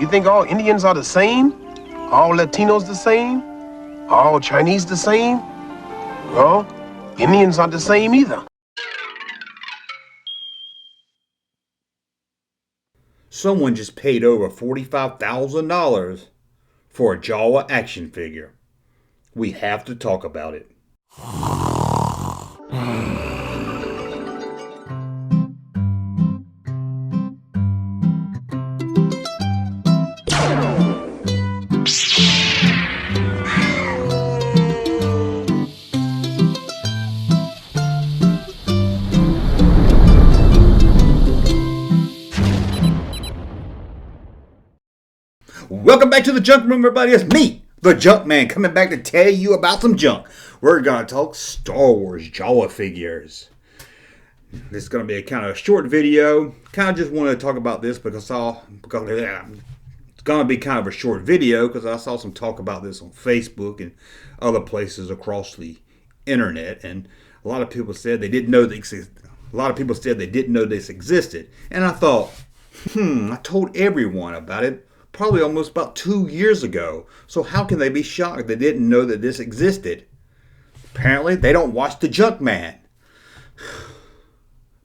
You think all Indians are the same? All Latinos the same? All Chinese the same? No, Indians aren't the same either. Someone just paid over $45,000 for a Jawa action figure. We have to talk about it. Welcome back to the Junk Room, everybody. It's me, the Junkman, coming back to tell you about some junk. We're going to talk Star Wars Jawa figures. This is going to be a kind of a short video. Kind of just wanted to talk about this because it's going to be kind of a short video because I saw some talk about this on Facebook and other places across the internet, and a lot of people said they didn't know this existed. And I thought, I told everyone about it probably almost about 2 years ago. So how can they be shocked they didn't know that this existed? Apparently, they don't watch the Junkman.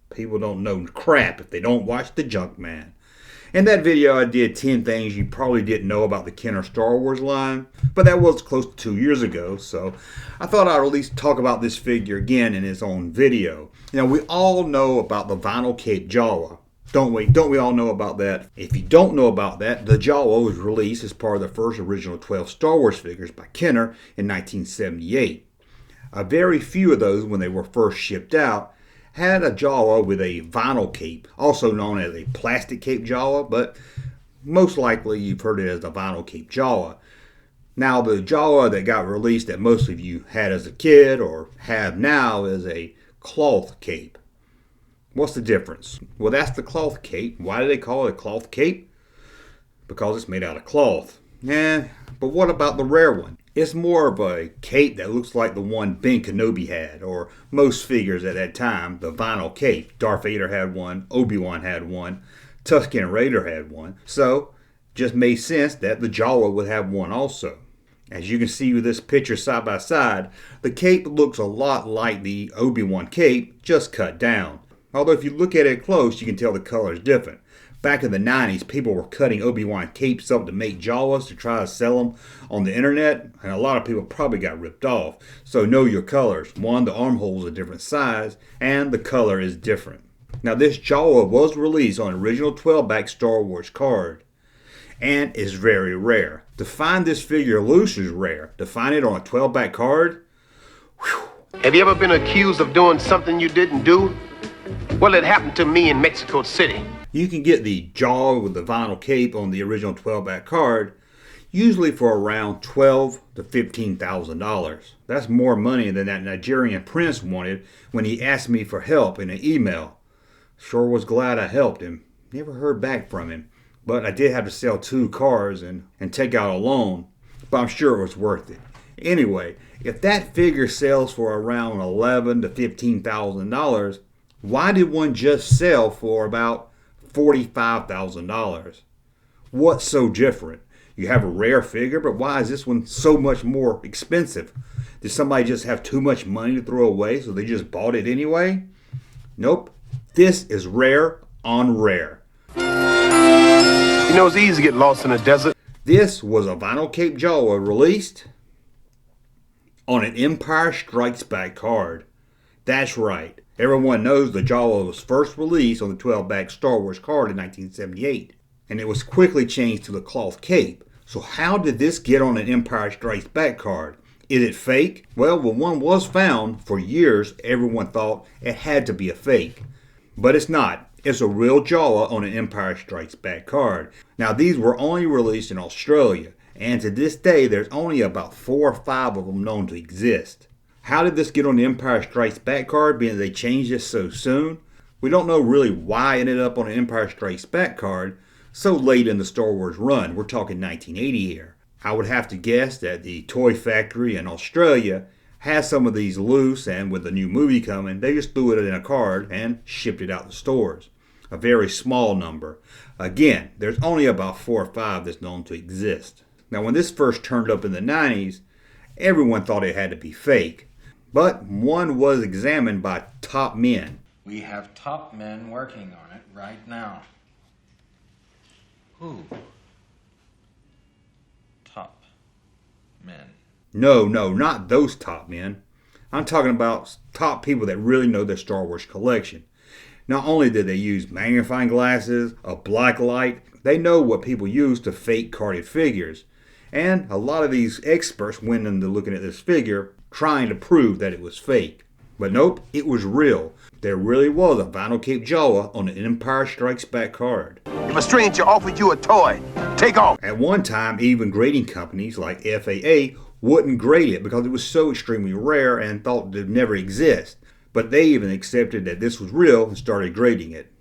People don't know crap if they don't watch the Junkman. In that video, I did 10 things you probably didn't know about the Kenner Star Wars line, but that was close to 2 years ago, so I thought I'd at least talk about this figure again in its own video. You know, we all know about the vinyl cape Jawa. Don't we? Don't we all know about that? If you don't know about that, the Jawa was released as part of the first original 12 Star Wars figures by Kenner in 1978. A very few of those, when they were first shipped out, had a Jawa with a vinyl cape, also known as a plastic cape Jawa, but most likely you've heard it as the vinyl cape Jawa. Now, the Jawa that got released that most of you had as a kid or have now is a cloth cape. What's the difference? Well, that's the cloth cape. Why do they call it a cloth cape? Because it's made out of cloth. But what about the rare one? It's more of a cape that looks like the one Ben Kenobi had, or most figures at that time, the vinyl cape. Darth Vader had one, Obi-Wan had one, Tusken Raider had one. So, just made sense that the Jawa would have one also. As you can see with this picture side by side, the cape looks a lot like the Obi-Wan cape, just cut down. Although if you look at it close, you can tell the color is different. Back in the 90s, people were cutting Obi-Wan capes up to make Jawas to try to sell them on the internet, and a lot of people probably got ripped off. So know your colors. One, the armhole's a different size, and the color is different. Now this Jawa was released on an original 12-back Star Wars card, and is very rare. To find this figure loose is rare. To find it on a 12-back card, whew. Have you ever been accused of doing something you didn't do? Well, it happened to me in Mexico City. You can get the Jawa with the vinyl cape on the original 12-back card, usually for around $12,000 to $15,000. That's more money than that Nigerian prince wanted when he asked me for help in an email. Sure was glad I helped him. Never heard back from him, but I did have to sell 2 cars and take out a loan, but I'm sure it was worth it. Anyway, if that figure sells for around $11,000 to $15,000, why did one just sell for about $45,000? What's so different? You have a rare figure, but why is this one so much more expensive? Did somebody just have too much money to throw away, so they just bought it anyway? Nope. This is rare on rare. You know, it's easy to get lost in the desert. This was a vinyl cape Jawa released on an Empire Strikes Back card. That's right. Everyone knows the Jawa was first released on the 12-back Star Wars card in 1978, and it was quickly changed to the cloth cape. So how did this get on an Empire Strikes Back card? Is it fake? Well, when one was found, for years everyone thought it had to be a fake. But it's not. It's a real Jawa on an Empire Strikes Back card. Now these were only released in Australia, and to this day there's only about 4 or 5 of them known to exist. How did this get on the Empire Strikes Back card, being they changed this so soon? We don't know really why it ended up on an Empire Strikes Back card so late in the Star Wars run. We're talking 1980 here. I would have to guess that the toy factory in Australia has some of these loose, and with the new movie coming, they just threw it in a card and shipped it out to stores. a very small number. Again, there's only about 4 or 5 that's known to exist. Now, when this first turned up in the 90s, everyone thought it had to be fake. But one was examined by top men. We have top men working on it right now. Who? Top men. No, not those top men. I'm talking about top people that really know their Star Wars collection. Not only did they use magnifying glasses, a black light, they know what people use to fake carded figures. And a lot of these experts went into looking at this figure trying to prove that it was fake. But nope, it was real. There really was a vinyl cape Jawa on an Empire Strikes Back card. If a stranger offered you a toy, take off. At one time, even grading companies like FAA wouldn't grade it because it was so extremely rare and thought it would never exist. But they even accepted that this was real and started grading it.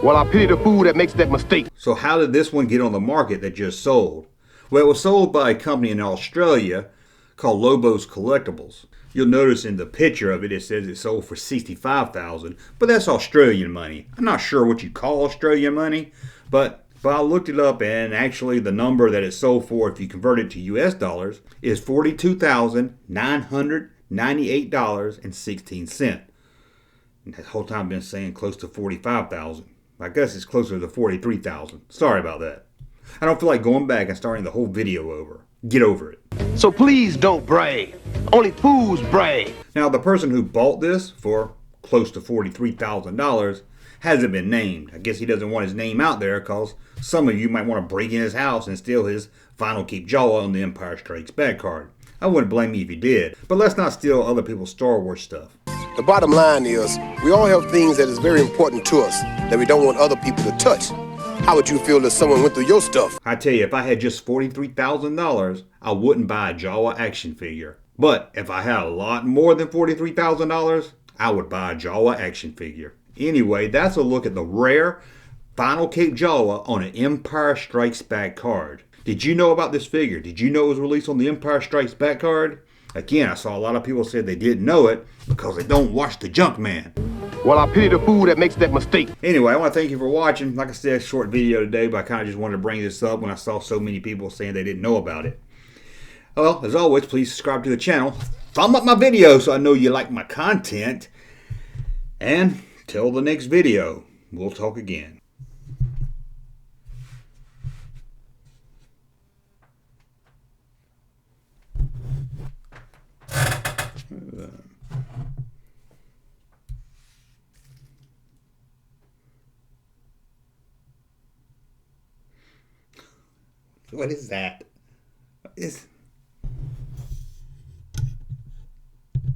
Well, I pity the fool that makes that mistake. So how did this one get on the market that just sold? Well, it was sold by a company in Australia called Lobos Collectibles. You'll notice in the picture of it, it says it sold for $65,000, but that's Australian money. I'm not sure what you call Australian money, but I looked it up, and actually the number that it sold for, if you convert it to US dollars, is $42,998.16. And that whole time I've been saying close to $45,000. I guess it's closer to $43,000. Sorry about that. I don't feel like going back and starting the whole video over. Get over it. So please don't brag. Only fools brag. Now, the person who bought this for close to $43,000 hasn't been named. I guess he doesn't want his name out there because some of you might want to break in his house and steal his vinyl cape Jawa on the Empire Strikes Back card. I wouldn't blame you if you did, but let's not steal other people's Star Wars stuff. The bottom line is, we all have things that is very important to us that we don't want other people to touch. How would you feel if someone went through your stuff? I tell you, if I had just $43,000, I wouldn't buy a Jawa action figure. But if I had a lot more than $43,000, I would buy a Jawa action figure. Anyway, that's a look at the rare vinyl cape Jawa on an Empire Strikes Back card. Did you know about this figure? Did you know it was released on the Empire Strikes Back card? Again, I saw a lot of people say they didn't know it because they don't watch the Junkman. Well, I pity the fool that makes that mistake. Anyway, I want to thank you for watching. Like I said, short video today, but I kind of just wanted to bring this up when I saw so many people saying they didn't know about it. Well, as always, please subscribe to the channel. Thumb up my video so I know you like my content. And till the next video, we'll talk again. What is that?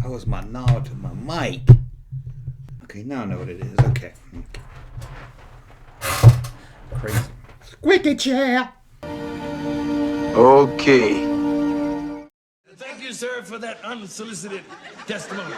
Oh, it's my nod to my mic. Okay, now I know what it is. Okay. Crazy. Squeaky chair. Okay. Thank you, sir, for that unsolicited testimony.